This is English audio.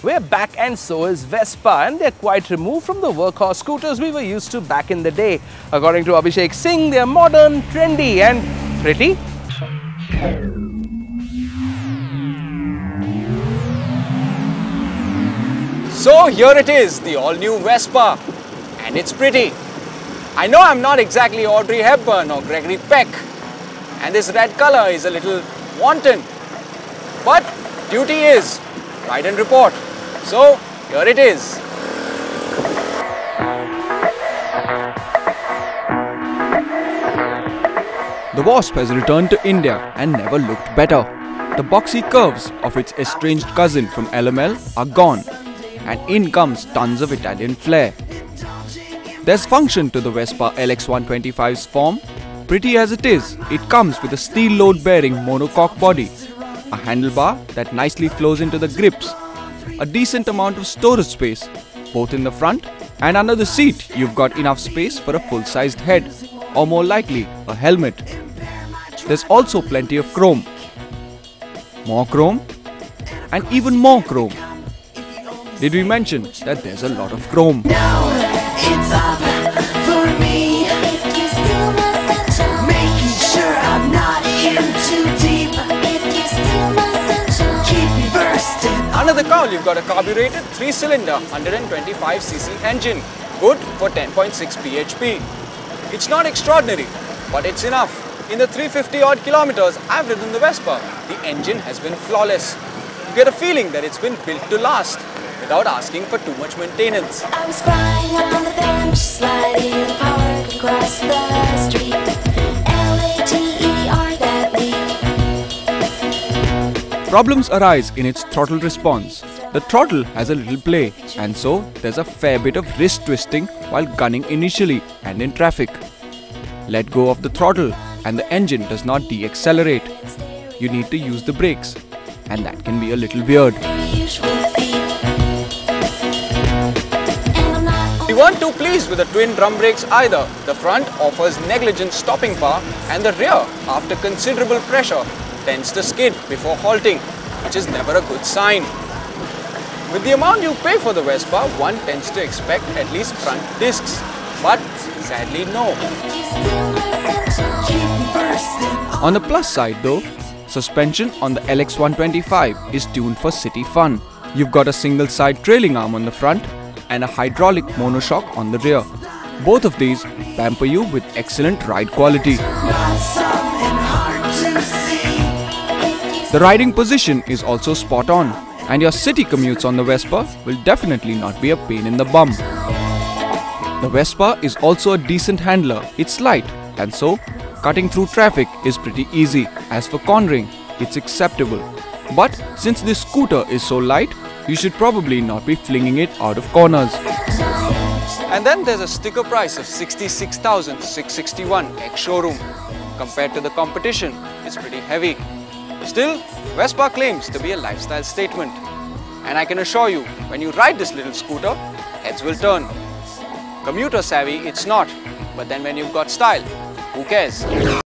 We're back and so is Vespa, and they're quite removed from the workhorse scooters we were used to back in the day. According to Abhishek Singh, they're modern, trendy and pretty. So here it is, the all-new Vespa, and it's pretty. I know I'm not exactly Audrey Hepburn or Gregory Peck, and this red color is a little wanton, but duty is ride and report. So here it is. The Wasp has returned to India and never looked better. The boxy curves of its estranged cousin from LML are gone, and in comes tons of Italian flair. There's function to the Vespa LX125's form. Pretty as it is, it comes with a steel load-bearing monocoque body, a handlebar that nicely flows into the grips, a decent amount of storage space, both in the front and under the seat. You've got enough space for a full-sized head, or more likely, a helmet. There's also plenty of chrome, more chrome, and even more chrome. Did we mention that there's a lot of chrome? Now it's up for me. Making sure I'm not in too deep. Keep me bursting. Under the cowl, you've got a carbureted 3-cylinder 125cc engine, good for 10.6 bhp. It's not extraordinary, but it's enough. In the 350 odd kilometers I've ridden the Vespa, the engine has been flawless. You get a feeling that it's been built to last, without asking for too much maintenance. I was crying on the bench, sliding apart across the street. LATER that leap. Problems arise in its throttle response. The throttle has a little play, and so there's a fair bit of wrist twisting while gunning initially and in traffic. Let go of the throttle and the engine does not de-accelerate. You need to use the brakes, and that can be a little weird. We weren't too pleased with the twin drum brakes either. The front offers negligent stopping power, and the rear, after considerable pressure, tends to skid before halting, which is never a good sign. With the amount you pay for the Vespa, one tends to expect at least front discs, but sadly no. On the plus side though, suspension on the LX125 is tuned for city fun. You've got a single side trailing arm on the front and a hydraulic monoshock on the rear. Both of these pamper you with excellent ride quality. The riding position is also spot on, and your city commutes on the Vespa will definitely not be a pain in the bum. The Vespa is also a decent handler. It's light, and so cutting through traffic is pretty easy. As for cornering, it's acceptable. But since this scooter is so light, you should probably not be flinging it out of corners. And then there's a sticker price of 66,661 ex-showroom. Compared to the competition, it's pretty heavy. Still, Vespa claims to be a lifestyle statement. And I can assure you, when you ride this little scooter, heads will turn. Commuter savvy, it's not. But then when you've got style, who cares?